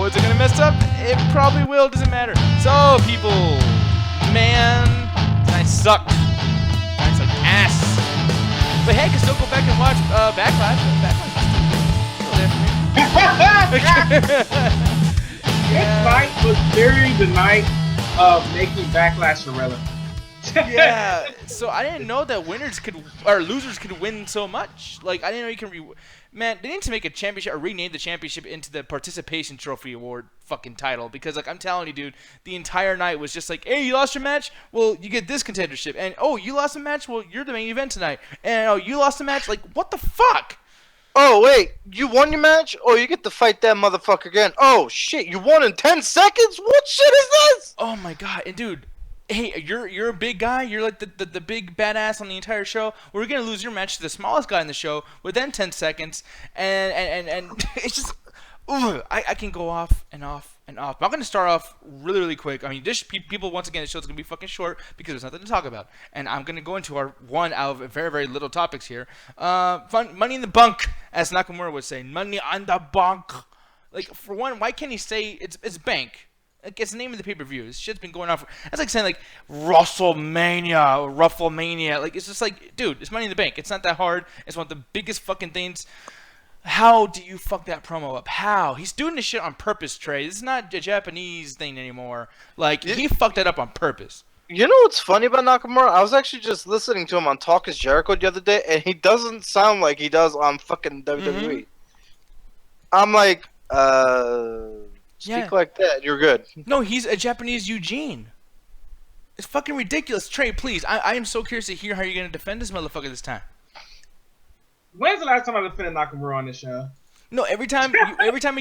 is it gonna mess up? It probably will. Doesn't matter. So people, man, tonight sucked. Tonight sucked ass. But hey, can still go back and watch Backlash. Backlash is still there for me. This night was literally the night of making Backlash irrelevant. Yeah, so I didn't know that losers could win so much. Like, I didn't know you can man, they need to make a championship or rename the championship into the participation trophy award fucking title, because like I'm telling you, dude, the entire night was just like, hey, you lost your match? Well, you get this contendership. And oh, you lost a match? Well, you're the main event tonight. And oh, you lost a match? Like, what the fuck? Oh, wait, you won your match? Oh, you get to fight that motherfucker again. Oh, shit, you won in 10 seconds? What shit is this? Oh my god, and dude, hey, you're a big guy. You're like the big badass on the entire show. We're gonna lose your match to the smallest guy in the show within 10 seconds, and it's just, I can go off and off and off. But I'm gonna start off really quick. I mean, people once again, the show's gonna be fucking short because there's nothing to talk about, and I'm gonna go into our one out of very little topics here. Money in the bunk, as Nakamura would say, money on the bunk. Like, for one, why can't he say it's bank? Like, it's the name of the pay-per-view. This shit's been going on for... That's like saying, like, WrestleMania or Rufflemania. Like, it's just like, dude, it's Money in the Bank. It's not that hard. It's one of the biggest fucking things. How do you fuck that promo up? How? He's doing this shit on purpose, Trey. This is not a Japanese thing anymore. Like, he fucked that up on purpose. You know what's funny about Nakamura? I was actually just listening to him on Talk is Jericho the other day, and he doesn't sound like he does on fucking WWE. I'm like, speak like that, you're good. No, he's a Japanese Eugene. It's fucking ridiculous. Trey, please. I am so curious to hear how you're going to defend this motherfucker this time. When's the last time I defended Nakamura on this show? No, every time we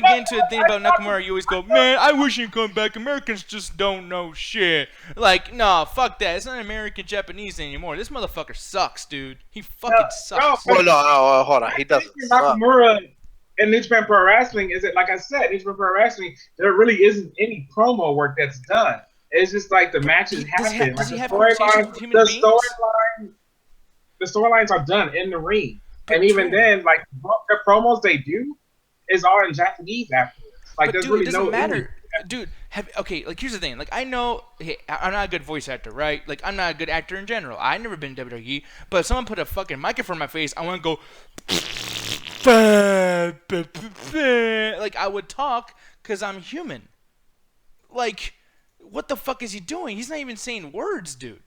get into a thing about Nakamura, you always go, man, I wish he'd come back. Americans just don't know shit. Like, no, fuck that. It's not American Japanese thing anymore. This motherfucker sucks, dude. He fucking sucks. No, hold on. He doesn't suck. Nakamura in New Japan Pro Wrestling is it, like I said, New Japan Pro Wrestling, there really isn't any promo work that's done. It's just like the matches happen. The storylines are done in the ring. And even then, like, the promos they do is all in Japanese afterwards. Like, there's really no... It doesn't matter. Dude, okay, like, here's the thing. Like, I know, hey, I'm not a good voice actor, right? Like, I'm not a good actor in general. I've never been in WWE, but if someone put a fucking microphone in my face, I want to go... Like, I would talk because I'm human. Like, what the fuck is he doing? He's not even saying words, dude.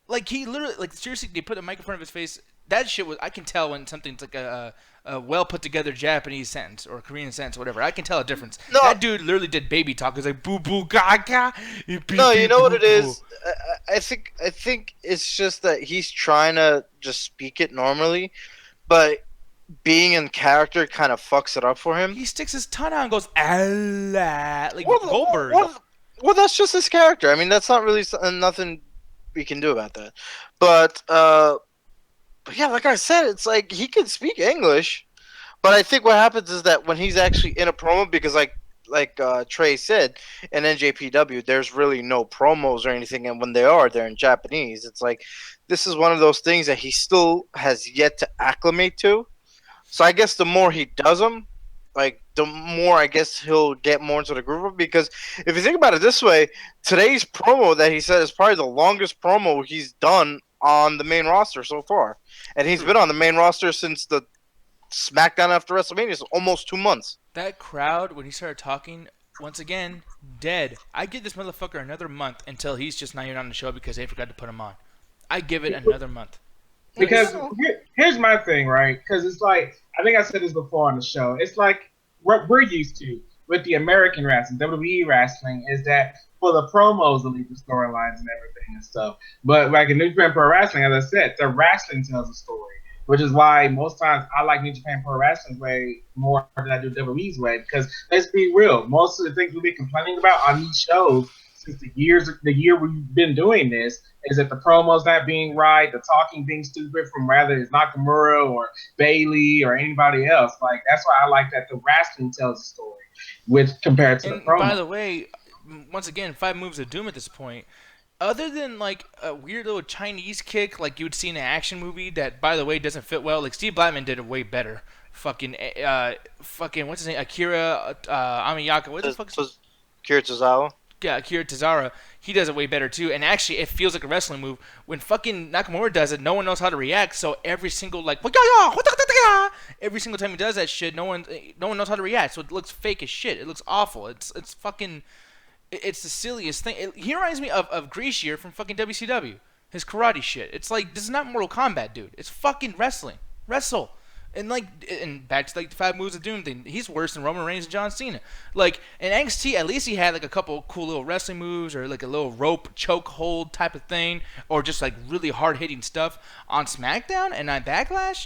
Like, he literally, like, seriously, they put a microphone in his face. That shit was, I can tell when something's like a well put together Japanese sentence or Korean sentence or whatever. I can tell a difference. No. That dude literally did baby talk. He's like boo boo gaga. No, you know what it is? I think it's just that he's trying to just speak it normally, but being in character kind of fucks it up for him. He sticks his tongue out and goes Allah, like Goldberg. Well, that's just his character. I mean, that's not really nothing we can do about that. But yeah, like I said, it's like he can speak English, but I think what happens is that when he's actually in a promo, because like Trey said, in NJPW, there's really no promos or anything, and when they are, they're in Japanese. It's like this is one of those things that he still has yet to acclimate to. So I guess the more he does them, like the more I guess he'll get more into the groove of. Because if you think about it this way, today's promo that he said is probably the longest promo he's done on the main roster so far. And he's been on the main roster since the SmackDown after WrestleMania, so almost 2 months. That crowd, when he started talking, once again, dead. I give this motherfucker another month until he's just not even on the show because they forgot to put him on. I give it another month. Because here's my thing, right? Because it's like, I think I said this before on the show. It's like what we're used to with the American wrestling, WWE wrestling, is that for the promos, the lead the storylines and everything and stuff. But like in New Japan Pro Wrestling, as I said, the wrestling tells a story, which is why most times I like New Japan Pro Wrestling's way more than I do WWE's way. Because let's be real, most of the things we've been complaining about on these shows since the year we've been doing this is that the promos not being right, the talking being stupid from whether it's Nakamura or Bailey or anybody else. Like that's why I like that the wrestling tells a story, which compared to the promo. By the way, once again, 5 moves of doom at this point. Other than like a weird little Chinese kick like you would see in an action movie that, by the way, doesn't fit well. Like Steve Blackman did it way better. fucking what's his name, Akira Amiyaka. What the fuck? Akira Tozawa. Yeah, Akira Tozawa, he does it way better too. And actually, it feels like a wrestling move. When fucking Nakamura does it, no one knows how to react. So every single every single time he does that shit, no one knows how to react. So it looks fake as shit. It looks awful. It's fucking, it's the silliest thing. He reminds me of Greasier from fucking WCW. His karate shit. It's like, this is not Mortal Kombat, dude. It's fucking wrestling. Wrestle. And back to like the 5 moves of doom thing, he's worse than Roman Reigns and John Cena. Like in NXT, at least he had like a couple cool little wrestling moves, or like a little rope choke hold type of thing, or just like really hard hitting stuff. On SmackDown and on Backlash,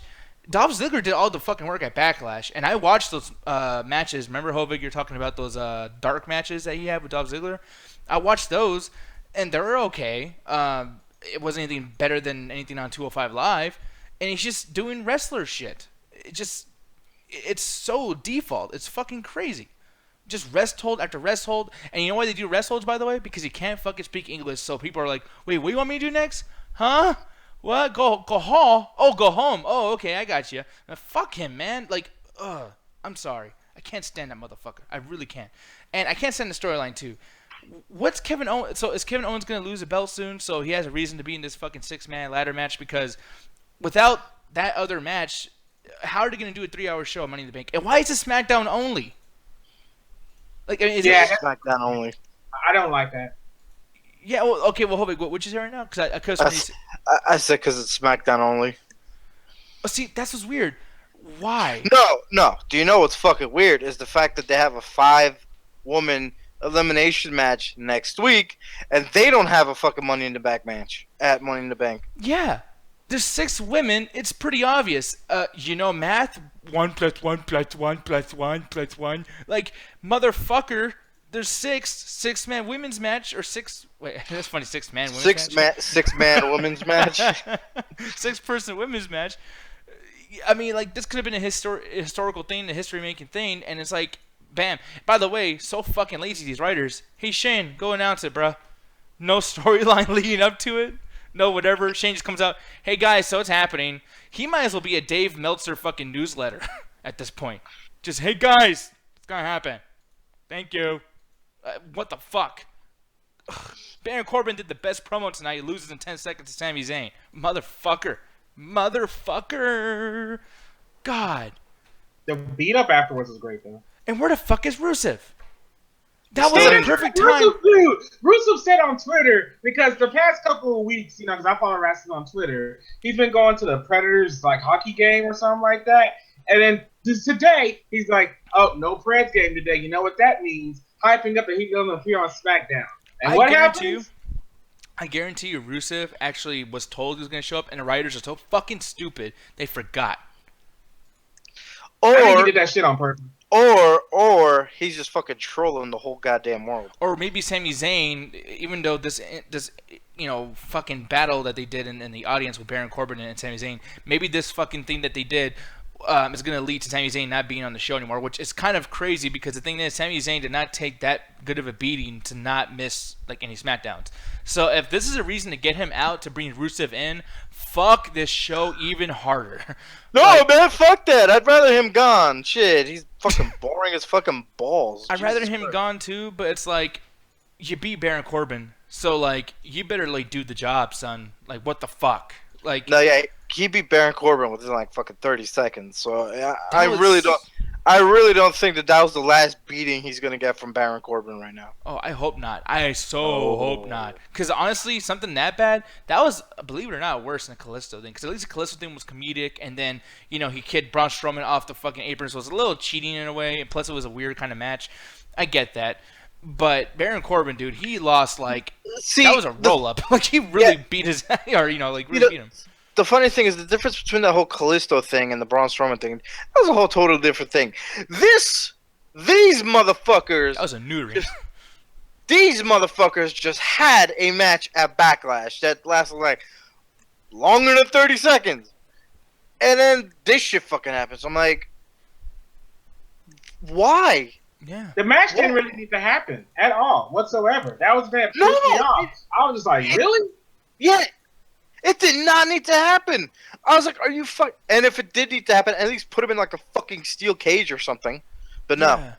Dolph Ziggler did all the fucking work at Backlash, and I watched those matches. Remember, Hovig, you're talking about those dark matches that he had with Dolph Ziggler? I watched those, and they were okay. It wasn't anything better than anything on 205 Live, and he's just doing wrestler shit. It's so default. It's fucking crazy. Just rest hold after rest hold. And you know why they do rest holds, by the way? Because he can't fucking speak English. So people are like, wait, what do you want me to do next? Huh? What? Go home? Oh, go home. Oh, okay, I got you. Fuck him, man. Like, I'm sorry. I can't stand that motherfucker. I really can't. And I can't stand the storyline, too. What's Kevin Owens? So is Kevin Owens going to lose a belt soon? So he has a reason to be in this fucking 6-man ladder match? Because without that other match, how are they going to do a 3-hour show on Money in the Bank? And why is it SmackDown only? Like, I mean, is it SmackDown only? I don't like that. Yeah, well, okay, well, hold on. What you say right now? Because I said because it's SmackDown only. Oh, see, that's what's weird. Why? No. Do you know what's fucking weird is the fact that they have a 5-woman elimination match next week, and they don't have a fucking Money in the Bank match at Money in the Bank. Yeah. There's 6 women. It's pretty obvious. You know math? 1 + 1 + 1 + 1 + 1. Like, motherfucker, there's 6-man women's match, or 6... Wait, that's funny, 6-man women's match. 6-man women's match. 6-person women's match. I mean, like, this could have been a historical thing, a history-making thing, and it's like, bam. By the way, so fucking lazy, these writers. Hey, Shane, go announce it, bruh. No storyline leading up to it. No, whatever. Shane just comes out, hey, guys, so it's happening. He might as well be a Dave Meltzer fucking newsletter at this point. Just, hey, guys, it's going to happen. Thank you. What the fuck? Ugh. Baron Corbin did the best promo tonight. He loses in 10 seconds to Sami Zayn. Motherfucker. God. The beat up afterwards was great, though. And where the fuck is Rusev? That was a perfect time. Rusev said on Twitter, because the past couple of weeks, because I follow wrestling on Twitter, he's been going to the Predators like hockey game or something like that. And then today, he's like, oh, no Preds game today. You know what that means? Hyping up that he's going to appear on SmackDown. And what happens? I guarantee you, Rusev actually was told he was going to show up, and the writers are so fucking stupid, they forgot. I think he did that shit on purpose. Or he's just fucking trolling the whole goddamn world. Or maybe Sami Zayn, even though this fucking battle that they did in the audience with Baron Corbin and Sami Zayn, maybe this fucking thing that they did is going to lead to Sami Zayn not being on the show anymore, which is kind of crazy because the thing is, Sami Zayn did not take that good of a beating to not miss like any SmackDowns. So if this is a reason to get him out to bring Rusev in, fuck this show even harder. No, man, fuck that. I'd rather him gone. Shit, he's fucking boring as fucking balls. I'd rather him gone too, but it's like, you beat Baron Corbin, so like, you better like do the job, son. Like, what the fuck? Like, no, yeah, he beat Baron Corbin within like fucking 30 seconds. So I really don't think that was the last beating he's gonna get from Baron Corbin right now. Oh, I hope not. I hope not. Because honestly, something that bad, that was, believe it or not, worse than the Kalisto thing. Because at least the Kalisto thing was comedic, and then he kicked Braun Strowman off the fucking apron, so it was a little cheating in a way. And plus, it was a weird kind of match. I get that. But Baron Corbin, dude, he lost that was a roll up. Like he really beat his, or really beat him. The funny thing is the difference between that whole Kalisto thing and the Braun Strowman thing. That was a whole totally different thing. These motherfuckers. That was a neutering. These motherfuckers just had a match at Backlash that lasted like longer than 30 seconds, and then this shit fucking happens. I'm like, why? Yeah. The match didn't really need to happen at all whatsoever. That was that pissed me off. I was just like, really? Yeah. It did not need to happen. I was like, are you fuck? And if it did need to happen, at least put him in like a fucking steel cage or something. But no. Yeah.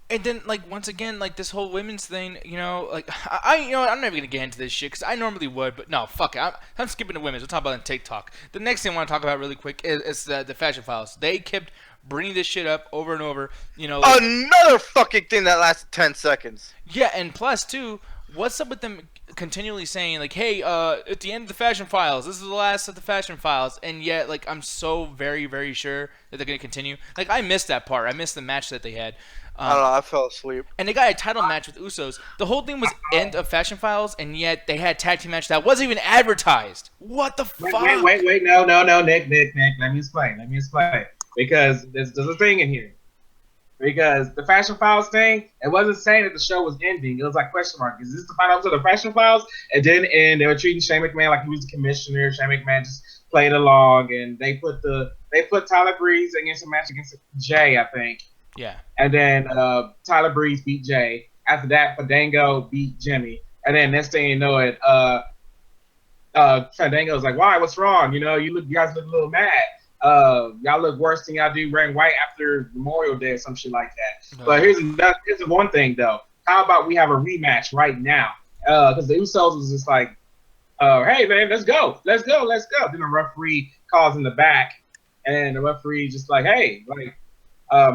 And then, like, once again, like, this whole women's thing, you know, like, you know what, I'm never going to get into this shit, because I normally would, but no, fuck it. I'm skipping the women's. We'll talk about it in TikTok. The next thing I want to talk about really quick is the Fashion Files. They kept bringing this shit up over and over, you know. Like, another fucking thing that lasted 10 seconds. Yeah, and plus, too, what's up with them continually saying, like, hey, at the end of the Fashion Files, this is the last of the Fashion Files, and yet, like, I'm so very, very sure that they're going to continue. Like, I missed that part. I missed the match that they had. I don't know. I fell asleep. And they got a title match with Usos. The whole thing was end of Fashion Files, and yet they had a tag team match that wasn't even advertised. What the fuck? Wait. No. Nick. Let me explain. Because there's a thing in here. Because the Fashion Files thing, it wasn't saying that the show was ending. It was like question mark. Is this the final episode of the Fashion Files? It didn't end. They were treating Shane McMahon like he was the commissioner. Shane McMahon just played along, and they put Tyler Breeze against a match against Jay, I think. Yeah. And then Tyler Breeze beat Jay. After that, Fandango beat Jimmy. And then next thing you know it, Fandango's like, "Why? What's wrong? You know, you guys look a little mad. Y'all look worse than y'all do wearing white after Memorial Day or some shit like that." No. But here's the one thing though. How about we have a rematch right now? Because the Usos was just like, "Hey man, let's go. Then the referee calls in the back, and the referee just like, "Hey, like."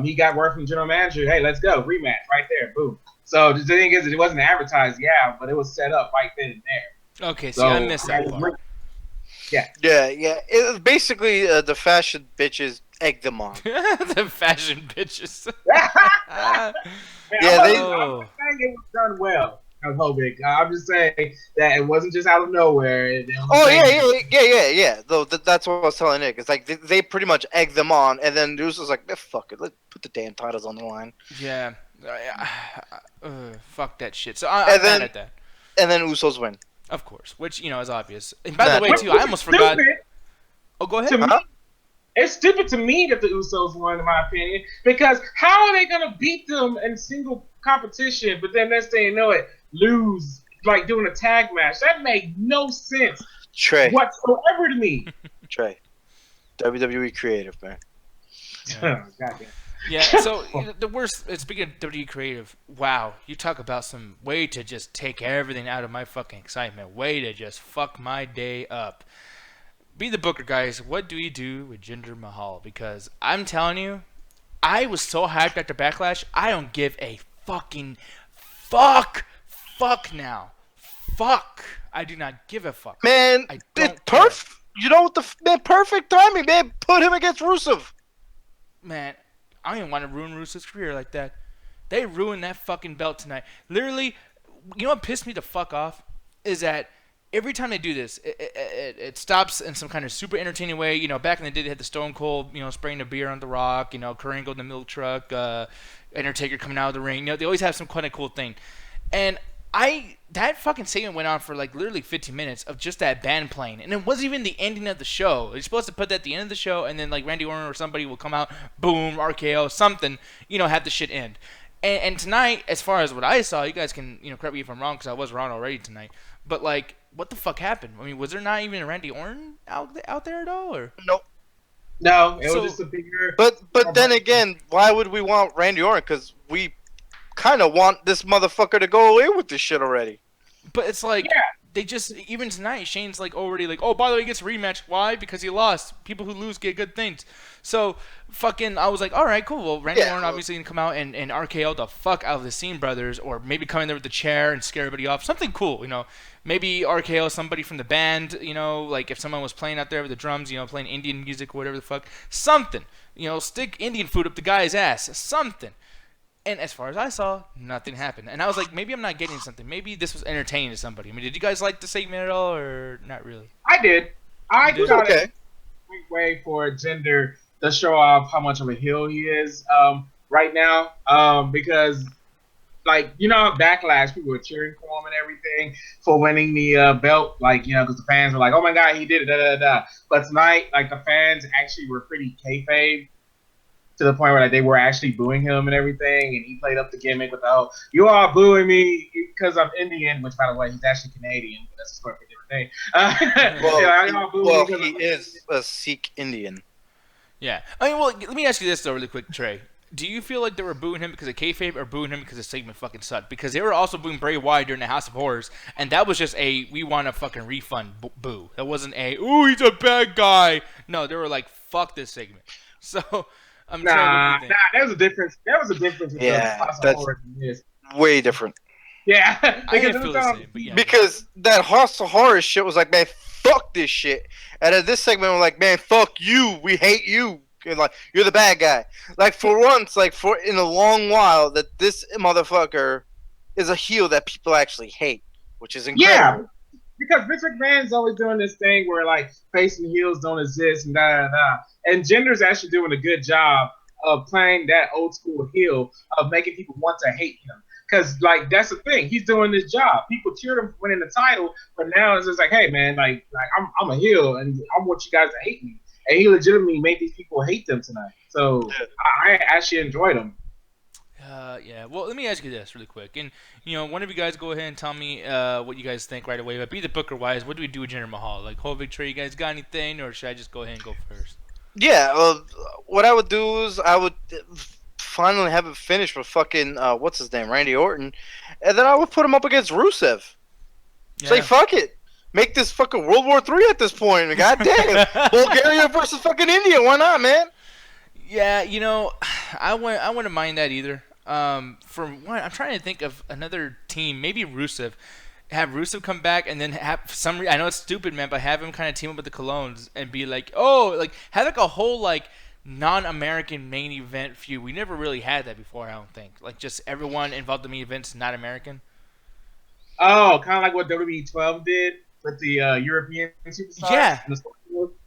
He got word from the general manager, hey, let's go, rematch, right there, boom. So the thing is, it wasn't advertised, yeah, but it was set up right then and there. Okay, so I missed that part. Yeah. It was basically the fashion bitches egged them on. The fashion bitches. I'm saying it was done well. I'm just saying that it wasn't just out of nowhere. Yeah. Though that's what I was telling Nick. It's like they pretty much egged them on, and then Deuce was like, "Fuck it, let's put the damn titles on the line." Yeah. Fuck that shit. So I'm mad at that. And then Usos win. Of course, which you know is obvious. And by the way, too, I almost forgot. Oh, go ahead. It's stupid to me that the Usos won, in my opinion, because how are they gonna beat them in single competition, but then next thing you know it, lose like doing a tag match? That made no sense whatsoever to me. Trey, WWE creative, man. Yeah. Oh, goddamn. Yeah, so the worst, speaking of WWE creative, wow, you talk about some way to just take everything out of my fucking excitement, way to just fuck my day up. Be the Booker, guys. What do we do with Jinder Mahal? Because I'm telling you, I was so hyped after Backlash, I don't give a fucking fuck now. Fuck. I do not give a fuck. Man, it's perfect. You know what man, perfect timing, man. Put him against Rusev. Man, I don't even want to ruin Rusev's career like that. They ruined that fucking belt tonight. Literally, you know what pissed me the fuck off? Is that every time they do this, it stops in some kind of super entertaining way. You know, back in the day, they had the Stone Cold, you know, spraying the beer on The Rock, you know, Kurt Angle in the milk truck, Undertaker coming out of the ring. You know, they always have some kind of cool thing. And that fucking segment went on for like literally 15 minutes of just that band playing, and it wasn't even the ending of the show. You're supposed to put that at the end of the show, and then like Randy Orton or somebody will come out, boom, RKO, something, you know, have the shit end. And tonight, as far as what I saw, you guys can, you know, correct me if I'm wrong, because I was wrong already tonight, but like, what the fuck happened? I mean, was there not even a Randy Orton out there at all, or? Nope. No, it was just a bigger. But then again, why would we want Randy Orton? Because we kind of want this motherfucker to go away with this shit already. But it's like, they just, even tonight, Shane's like already like, oh, by the way, he gets a rematch. Why? Because he lost. People who lose get good things. So, fucking, I was like, all right, cool. Well, Randy Orton obviously going to come out and RKO the fuck out of the Scene Brothers, or maybe come in there with the chair and scare everybody off. Something cool, you know. Maybe RKO somebody from the band, you know, like if someone was playing out there with the drums, you know, playing Indian music or whatever the fuck. Something. You know, stick Indian food up the guy's ass. Something. And as far as I saw, nothing happened. And I was like, maybe I'm not getting something. Maybe this was entertaining to somebody. I mean, did you guys like the segment at all, or not really? I did. I thought it was a great way for Jinder to show off how much of a heel he is right now. Because, like, you know, Backlash, people were cheering for him and everything for winning the belt. Like, you know, because the fans were like, oh my God, he did it, da da da. But tonight, like, the fans actually were pretty kayfabe. to the point where like they were actually booing him and everything, and he played up the gimmick with the whole "you are booing me because I'm Indian," which by the way he's actually Canadian, but that's a story for a different day. He is a Sikh Indian. Yeah. I mean, well, let me ask you this though, really quick, Trey. Do you feel like they were booing him because of kayfabe or booing him because the segment fucking sucked? Because they were also booing Bray Wyatt during the House of Horrors, and that was just a "we want a fucking refund" boo. That wasn't a "ooh, he's a bad guy." No, they were like "fuck this segment." So I'm nah, there was a difference. There was a difference. Yeah, House of that's Horrors and this. way different. Yeah, I didn't feel the same, but yeah. Because that House of Horror shit was like, man, fuck this shit. And at this segment, we're like, man, fuck you. We hate you. And like, you're the bad guy. Like, for once, like, for in a long while, that this motherfucker is a heel that people actually hate, which is incredible. Yeah, because Vince McMahon's always doing this thing where like face and heels don't exist and da da da. And Jinder's actually doing a good job of playing that old school heel of making people want to hate him. Because, like, that's the thing. He's doing this job. People cheered him for winning the title, but now it's just like, hey, man, like I'm a heel, and I want you guys to hate me. And he legitimately made these people hate them tonight. So I actually enjoyed him. Yeah. Well, let me ask you this really quick. And, one of you guys go ahead and tell me what you guys think right away. But be the Booker-wise, what do we do with Jinder Mahal? Like, whole Victory, you guys got anything? Or should I just go ahead and go first? Yeah, what I would do is I would finally have it finished with fucking what's his name, Randy Orton, and then I would put him up against Rusev. Yeah. Say fuck it, make this fucking World War III at this point. God damn, Bulgaria versus fucking India. Why not, man? Yeah, I wouldn't mind that either. For one, I'm trying to think of another team, maybe Rusev. Have Rusev come back and then have I know it's stupid, man, but have him kind of team up with the Colognes and be like, have like a whole like non-American main event feud. We never really had that before, I don't think. Like, just everyone involved in the main events not American. Oh, kind of like what WWE 12 did with the European superstars. Yeah.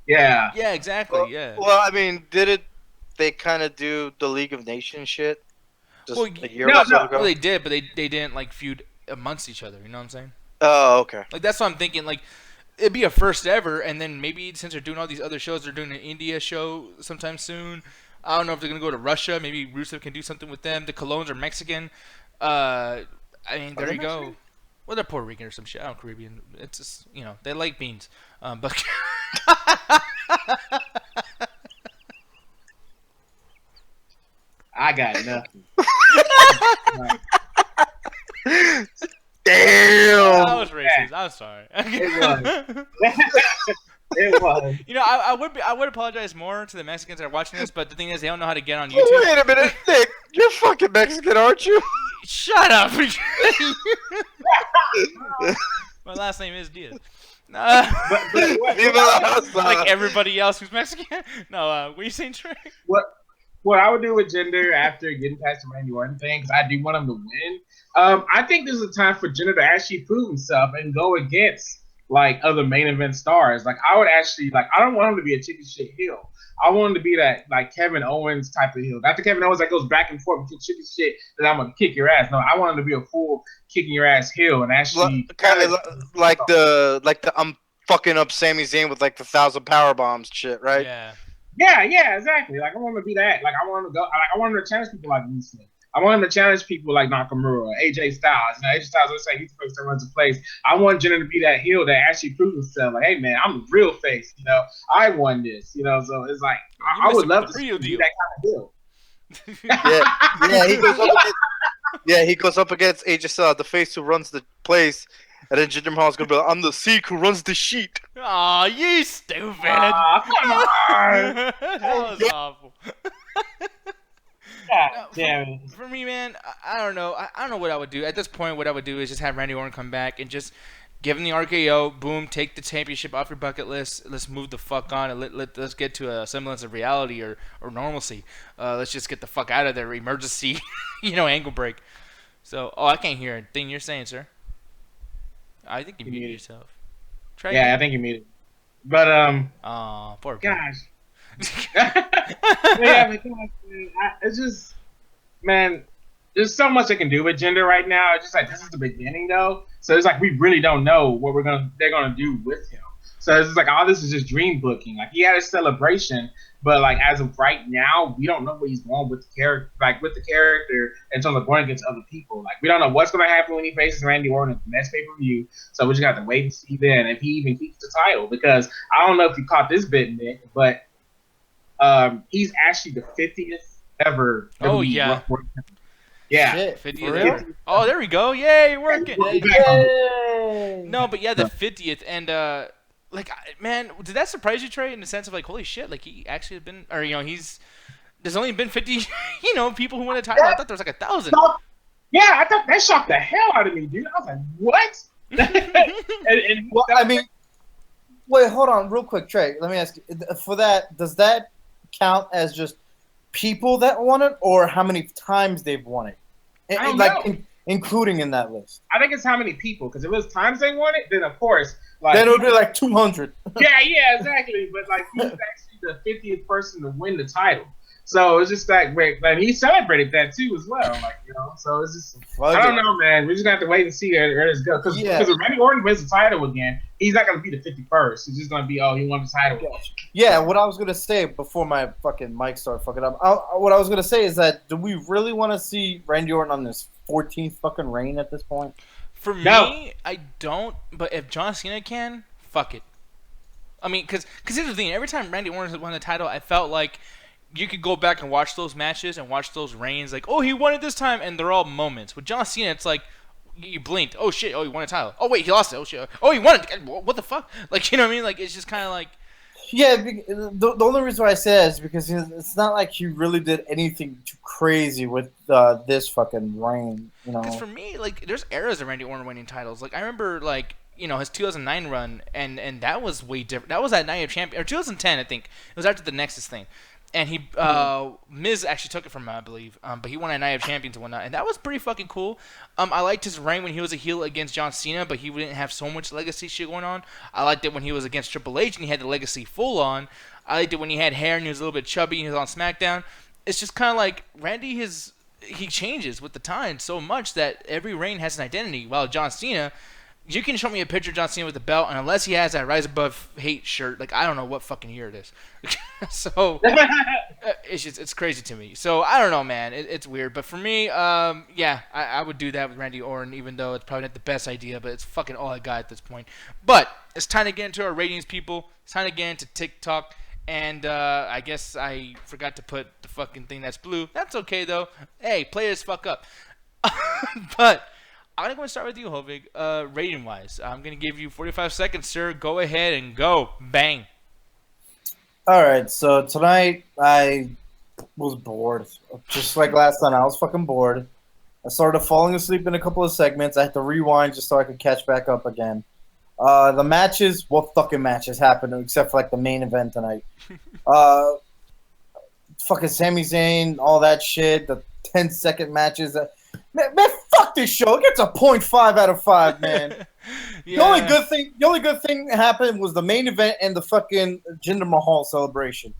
Yeah. Yeah, exactly. Yeah. Well, I mean, they kind of do the League of Nations shit? Just a year or so ago? Well, they did, but they didn't like feud amongst each other. You know what I'm saying? Oh, okay. Like, that's what I'm thinking. Like, it'd be a first ever, and then maybe since they're doing all these other shows, they're doing an India show sometime soon. I don't know if they're gonna go to Russia. Maybe Rusev can do something with them. The Colognes are Mexican. I mean, there you go. Well, they're Puerto Rican or some shit. I don't know, Caribbean. It's just, they like beans. But I got nothing. Damn. I was racist. I'm sorry. It was. It was. I would apologize more to the Mexicans that are watching this, but the thing is, they don't know how to get on YouTube. Wait a minute, Nick. You're fucking Mexican, aren't you? Shut up. My last name is Diaz. Like everybody else who's Mexican. No, what are you saying, Trey? What I would do with Jinder after getting past the Randy Orton thing, because I do want him to win. I think this is a time for Jinder to actually prove himself and go against like other main event stars. Like, I would actually I don't want him to be a chicken shit heel. I want him to be that like Kevin Owens type of heel. After Kevin Owens that goes back and forth between chicken shit that I'm gonna kick your ass. No, I want him to be a full kicking your ass heel and actually kind of like the I'm fucking up Sami Zayn with like the 1,000 power bombs shit, right? Yeah. Yeah, exactly. Like, I want him to be that. Like, I want him to go. Like, I want him to challenge people like Rusev. I want him to challenge people like Nakamura, AJ Styles. AJ Styles, let's say he's the face that runs the place. I want Jinder to be that heel that actually proves himself. Like, hey, man, I'm the real face. I won this. So it's like, I would love to see that kind of heel. He goes up against AJ Styles, the face who runs the place. And then Jinder Mahal's gonna be like, I'm the Sikh who runs the sheet. Aw, you stupid. Come on. That was awful. God damn it. For me, man, I don't know. I don't know what I would do. At this point, what I would do is just have Randy Orton come back and just give him the RKO. Boom, take the championship off your bucket list. Let's move the fuck on and let's get to a semblance of reality or normalcy. Let's just get the fuck out of there. Emergency, ankle break. So, I can't hear a thing you're saying, sir. I think you muted yourself. Try again. I think you muted. But poor gosh. It's just, man, there's so much they can do with Jinder right now. It's just like, this is the beginning though. So it's like we really don't know what they're gonna do with him. So it's just like all this is just dream booking. Like he had a celebration, but like as of right now, we don't know what he's going with the character, and so going against other people. Like we don't know what's going to happen when he faces Randy Orton at the next pay per view. So we just got to wait and see then if he even keeps the title. Because I don't know if you caught this bit, Nick, but he's actually the 50th ever. Oh yeah. Yeah. Shit, 50th. for real? Oh, there we go. Yay, working. Yay! No, but yeah, the 50th, and man, did that surprise you, Trey? In the sense of like, holy shit, like he actually had been, or there's only been 50, people who won a title. I thought there was like 1,000. Yeah, I thought that shocked the hell out of me, dude. I was like, what? Well, I mean, wait, hold on, real quick, Trey. Let me ask you. For that, does that count as just people that won it, or how many times they've won it? I don't know. Including in that list. I think it's how many people, because if it was times they won it, then of course, like Then it would be like 200. yeah, exactly. But like he's actually the 50th person to win the title, so it's just like and he celebrated that too as well. Like so it's just I don't know, man. We just have to wait and see where this goes. Because if Randy Orton wins the title again, he's not gonna be the 51st. He's just gonna be he won the title. Yeah, what I was gonna say before my fucking mic started fucking up. What I was gonna say is that do we really want to see Randy Orton on this 14th fucking reign at this point? For me, I don't. But if John Cena can, fuck it. I mean, because here's the thing. Every time Randy Orton won the title, I felt like you could go back and watch those matches and watch those reigns. Like, oh, he won it this time, and they're all moments. With John Cena, it's like you blinked. Oh shit! Oh, he won a title. Oh wait, he lost it. Oh shit! Oh, he won it. What the fuck? Like, you know what I mean? Like, it's just kind of like. Yeah, the only reason why I say that is because it's not like he really did anything too crazy with this fucking reign, Because for me, like, there's eras of Randy Orton winning titles. Like, I remember, like, his 2009 run, and that was way different. That was at Night of Champions, or 2010, I think. It was after the Nexus thing. And Miz actually took it from him, I believe. But he won at Night of Champions and whatnot, and that was pretty fucking cool. I liked his reign when he was a heel against John Cena, but he didn't have so much legacy shit going on. I liked it when he was against Triple H and he had the legacy full on. I liked it when he had hair and he was a little bit chubby and he was on SmackDown. It's just kind of like Randy he changes with the times so much that every reign has an identity. While John Cena, you can show me a picture of John Cena with the belt, and unless he has that Rise Above Hate shirt, like, I don't know what fucking year it is. So it's crazy to me. So I don't know, man. It's weird, but for me, I would do that with Randy Orton, even though it's probably not the best idea, but it's fucking all I got at this point. But it's time to get into our ratings, people. It's time to get into TikTok. And I guess I forgot to put the fucking thing that's blue. That's okay, though. Hey, players fuck up. But I'm going to start with you, Hovig. Rating-wise, I'm going to give you 45 seconds, sir. Go ahead and go. Bang. All right, so tonight I was bored. Just like last time, I was fucking bored. I started falling asleep in a couple of segments. I had to rewind just so I could catch back up again. The matches, what fucking matches happened except for like the main event tonight? Fucking Sami Zayn, all that shit, the 10-second matches. Man, fuck this show. It gets a 0.5 out of 5, man. Yeah. The only good thing that happened was the main event and the fucking Jinder Mahal celebration.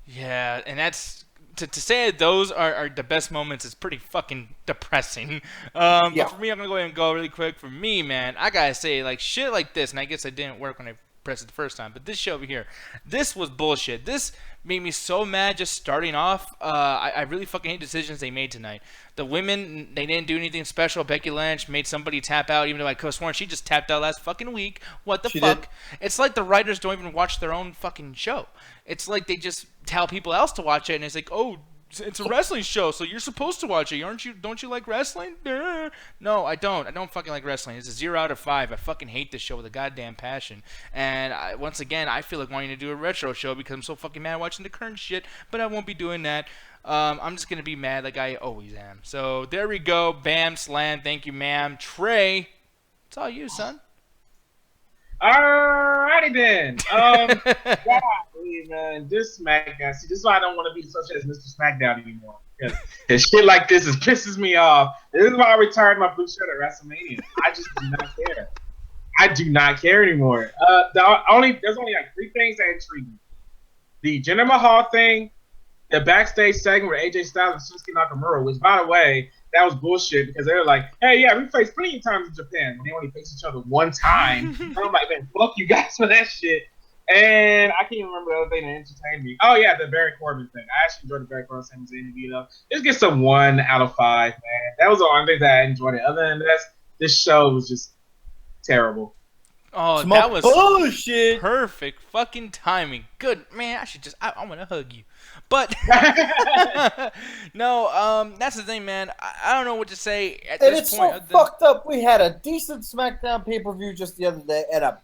Yeah, and that's to say those are the best moments is pretty fucking depressing. But for me, I'm gonna go ahead and go really quick. For me, man, I gotta say, like, shit like this, and I guess I didn't work when I pressed it the first time, but this show over here, this was bullshit. This made me so mad just starting off. I really fucking hate decisions they made tonight. The women, they didn't do anything special. Becky Lynch made somebody tap out, even though I could have sworn she just tapped out last fucking week. What the fuck? It's like the writers don't even watch their own fucking show. It's like they just tell people else to watch it, and it's like, oh, it's a wrestling show, so you're supposed to watch it, aren't you? Don't you like wrestling? No, I don't. I don't fucking like wrestling. It's a 0 out of 5. I fucking hate this show with a goddamn passion. And once again, I feel like wanting to do a retro show because I'm so fucking mad watching the current shit, but I won't be doing that. I'm just gonna be mad like I always am. So there we go. Bam, slam. Thank you, ma'am. Trey, it's all you, son. Alrighty then. Golly, man, this SmackDown. See, this is why I don't want to be associated as Mr. SmackDown anymore. Because shit like this pisses me off. This is why I retired my blue shirt at WrestleMania. I just do not care. I do not care anymore. There's only like 3 things that intrigue me: the Jinder Mahal thing, the backstage segment with AJ Styles and Shinsuke Nakamura, which, by the way, that was bullshit because they were like, hey, yeah, we faced plenty of times in Japan. And they only faced each other one time. And I'm like, man, fuck you guys for that shit. And I can't even remember the other thing that entertained me. Oh, yeah, the Barry Corbin thing. I actually enjoyed the Barry Corbin thing. You know, just get some 1 out of 5, man. That was the only thing that I enjoyed it. Other than that, this show was just terrible. Oh, Smoke that was bullshit. perfect fucking timing. Good, man. I want to hug you. But no, that's the thing, man. I don't know what to say at And this it's point. so fucked up. We had a decent SmackDown pay-per-view just the other day and a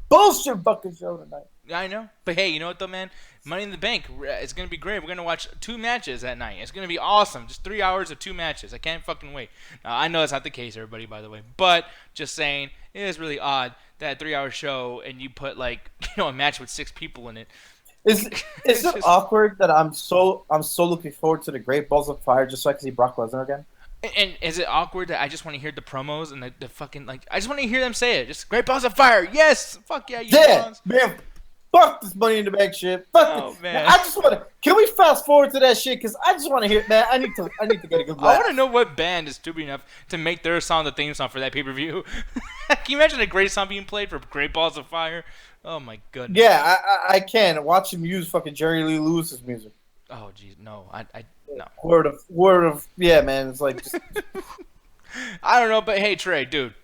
bullshit fucking show tonight. I know, but hey, you know what though, man? Money in the Bank, it's gonna be great. We're gonna watch 2 matches that night. It's gonna be awesome. Just 3 hours of 2 matches. I can't fucking wait. Now, I know that's not the case, everybody, by the way. But just saying, it is really odd that 3-hour show and you put like a match with 6 people in it. Is it just awkward that I'm so looking forward to the Great Balls of Fire just so I can see Brock Lesnar again? And is it awkward that I just want to hear the promos and the fucking like? I just want to hear them say it. Just Great Balls of Fire, yes, fuck yeah, you Yeah, Balls. man. Fuck this Money in the Bank shit. Fuck Oh, it. man. I just want to. Can we fast forward to that shit? Because I just want to hear. Man, I need to get a good I laugh. want to know what band is stupid enough to make their song the theme song for that pay-per-view. Can you imagine a great song being played for Great Balls of Fire? Oh my goodness. Yeah, I can watch him use fucking Jerry Lee Lewis's music. Oh jeez, no, I no. Word of yeah, man. It's like just, I don't know, but hey Trey, dude,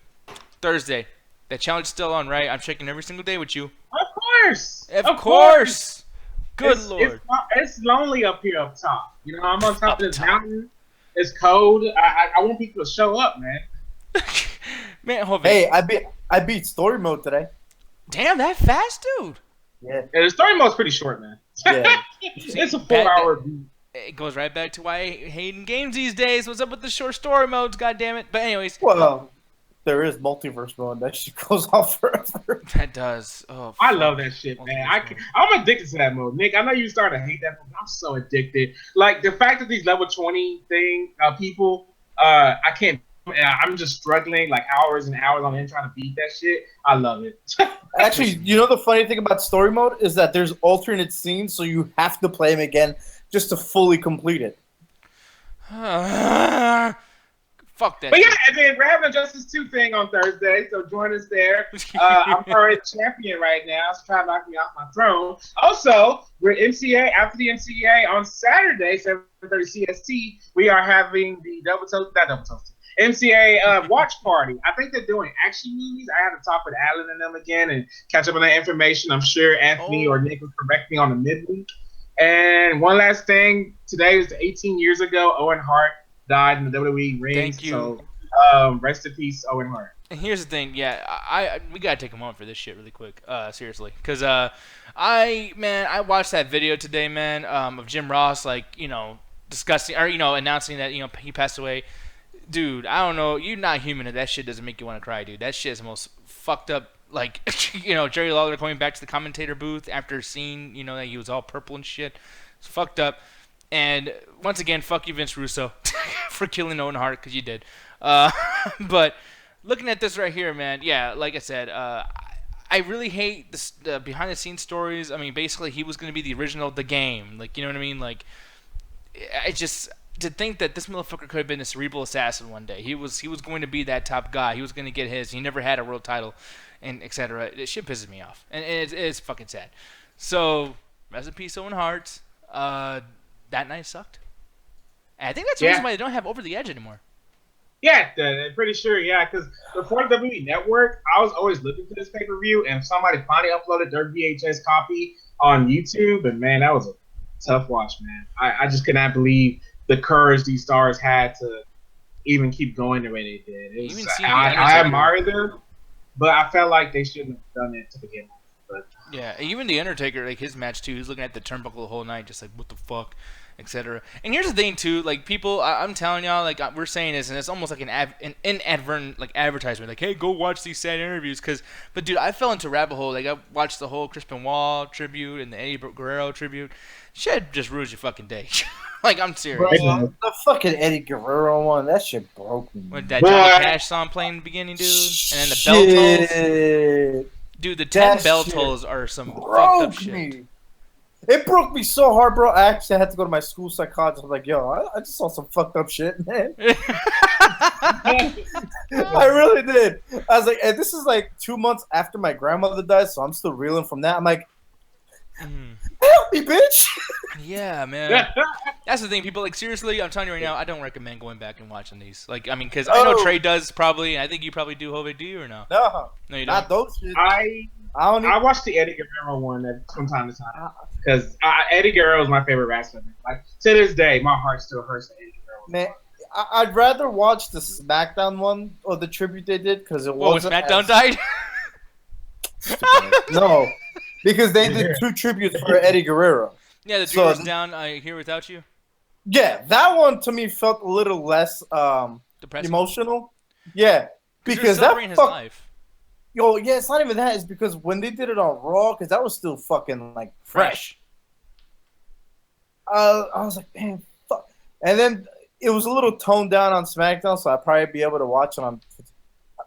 Thursday, that challenge is still on, right? I'm checking every single day with you. Of course. Of course. Good lord. It's lonely up here up top. You know, I'm on top of this mountain. It's cold. I want people to show up, man. Man, hold on. hey, I beat story mode today. Damn, that fast, dude. Yeah, Yeah, the story mode's pretty short, man. yeah. It's a 4-hour beat. It goes right back to why I hate in games these days. What's up with the short story modes? God damn it! But anyways, Well, there is multiverse mode that shit goes on forever. that does. Oh, I fuck. love that shit, man. Multiverse mode. I'm addicted to that mode, Nick. I know you started to hate that mode. But I'm so addicted. Like the fact that these level 20 people, I can't. I'm just struggling like hours and hours on end trying to beat that shit. I love it. Actually, you know the funny thing about story mode is that there's alternate scenes, so you have to play them again just to fully complete it. Fuck that. But yeah, shit. and then we're having a Justice 2 thing on Thursday, so join us there. I'm current champion right now, so try to knock me off my throne. Also, we're MCA, after the MCA on Saturday, 7:30 CST, we are having the MCA watch party. I think they're doing action movies. I have to talk with Alan and them again and catch up on that information. I'm sure Anthony or Nick will correct me on the midweek. And one last thing, today was 18 years ago, Owen Hart died in the WWE ring. Thank you. So, rest in peace, Owen Hart. And here's the thing, we gotta take a moment for this shit really quick, seriously, because I watched that video today, man, of Jim Ross, like, discussing or announcing that he passed away. Dude, I don't know, you're not human if that shit doesn't make you want to cry, dude. That shit is the most fucked up. Like, Jerry Lawler coming back to the commentator booth after seeing, that he was all purple and shit. It's fucked up. And once again, fuck you, Vince Russo, for killing Owen Hart, because you did. But looking at this right here, man, yeah, like I said, I really hate the behind-the-scenes stories. I mean, basically, he was going to be the original The Game. Like, you know what I mean? Like, I just... to think that this motherfucker could have been a cerebral assassin one day. He was going to be that top guy. He was going to get his. He never had a world title, and etc. It shit pisses me off, and it's fucking sad. So, rest in peace, Owen Hart. That night sucked. And I think that's the reason why they don't have Over the Edge anymore. Yeah, I'm pretty sure, yeah, because before the WWE Network, I was always looking for this pay-per-view, and somebody finally uploaded their VHS copy on YouTube, and man, that was a tough watch, man. I just could not believe the courage these stars had to even keep going the way they did. It was, I admire them, but I felt like they shouldn't have done it to begin with. But yeah, even the Undertaker, like his match too, he's looking at the turnbuckle the whole night, just like what the fuck, etc. And here's the thing too, like people, I'm telling y'all, like we're saying this, and it's almost like an inadvertent like advertisement, like hey, go watch these sad interviews, but dude, I fell into a rabbit hole. Like I watched the whole Chris Benoit tribute and the Eddie Guerrero tribute. Shit just ruins your fucking day. Like I'm serious. Bro, the fucking Eddie Guerrero one, that shit broke me. With that Johnny Cash song playing in the beginning, dude, and then the bell tolls. Dude, the 10 bell tolls are some fucked up shit. It broke me so hard, bro. I actually had to go to my school psychologist. I'm like, yo, I just saw some fucked up shit, man. I really did. I was like, and this is like 2 months after my grandmother died, so I'm still reeling from that. I'm like, help me, bitch. Yeah, man. That's the thing. People like seriously. I'm telling you right now. I don't recommend going back and watching these. Like, I mean, because I know Trey does probably, and I think you probably do. Hove, do you or no? No, You don't. not those shit. I watched the Eddie Guerrero one from time to time because Eddie Guerrero is my favorite wrestler. Like to this day, my heart still hurts for Eddie Guerrero. Man, I'd rather watch the SmackDown one or the tribute they did because it When wasn't. SmackDown died? No, because they did 2 tributes for Eddie Guerrero. Yeah, the Dream is down. Here without you. Yeah, that one to me felt a little less Depressing. emotional. Yeah, because that his life. Yo, yeah, it's not even that. It's because when they did it on Raw, because that was still fucking like fresh. I was like, man, fuck. And then it was a little toned down on SmackDown, so I'd probably be able to watch it on.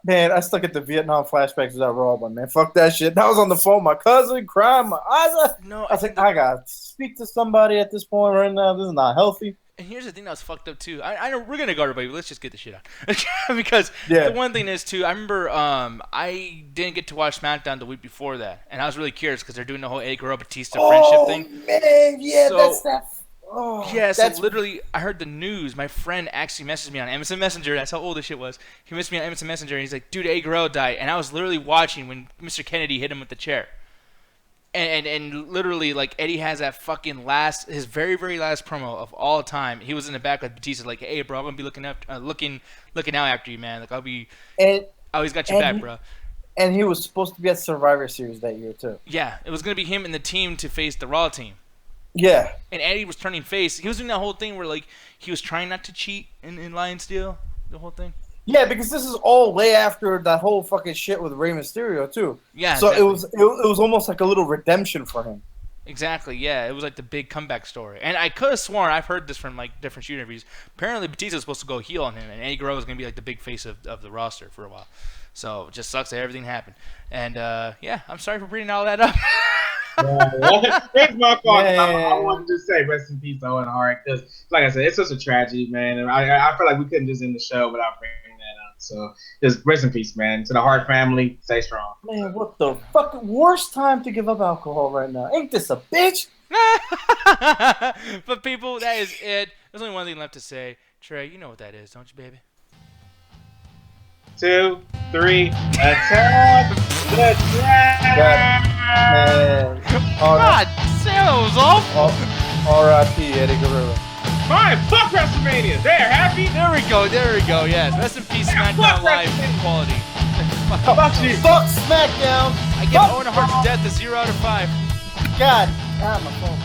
Man, I stuck at the Vietnam flashbacks of that Raw, but man, fuck that shit. I was on the phone, my cousin crying, my eyes. No, I was like, I gotta speak to somebody at this point right now. This is not healthy. And here's the thing that was fucked up too. I know we're gonna go everybody, but let's just get the shit out. Because Yeah. the one thing is too, I remember I didn't get to watch SmackDown the week before that, and I was really curious because they're doing the whole Eddie Guerrero Batista friendship thing. Man, yeah, So- that's that. Oh, Yeah, so that's literally, I heard the news. My friend actually messaged me on MSN Messenger. That's how old this shit was. He messaged me on MSN Messenger, and he's like, dude, Eddie Guerrero died. And I was literally watching when Mr. Kennedy hit him with the chair. And literally, like, Eddie has that fucking his very, very last promo of all time. He was in the back with Batista, like, hey, bro, I'm going to be looking out after you, man. Like, I always got your back, bro. And he was supposed to be at Survivor Series that year, too. Yeah, it was going to be him and the team to face the Raw team. Yeah. And Eddie was turning face. He was doing that whole thing where, like, he was trying not to cheat in Lion Steel, the whole thing. Yeah, because this is all way after that whole fucking shit with Rey Mysterio, too. Yeah, so exactly. it was almost like a little redemption for him. Exactly, yeah. It was like the big comeback story. And I could have sworn, I've heard this from, like, different shoot interviews. Apparently, Batista was supposed to go heel on him, and Eddie Guerrero was going to be, like, the big face of the roster for a while. So, it just sucks that everything happened. And, yeah, I'm sorry for bringing all that up. It's my fault. Man. I wanted to say rest in peace to Owen Hart because, like I said, it's such a tragedy, man. And I feel like we couldn't just end the show without bringing that up. So just rest in peace, man. To the Hart family, stay strong. Man, what the fucking worst time to give up alcohol right now? Ain't this a bitch? But people, that is it. There's only one thing left to say. Trey, you know what that is, don't you, baby? 2, 3, attack! Man. God, that was awful. R.I.P. Eddie Guerrero. Fine, fuck WrestleMania. There, happy? There we go, yes. Rest in peace, Yeah, SmackDown fuck Live WrestleMania. quality. Fuck you. Fuck SmackDown. I give Owen Hart's death a 0 out of 5. God. Ah, my phone.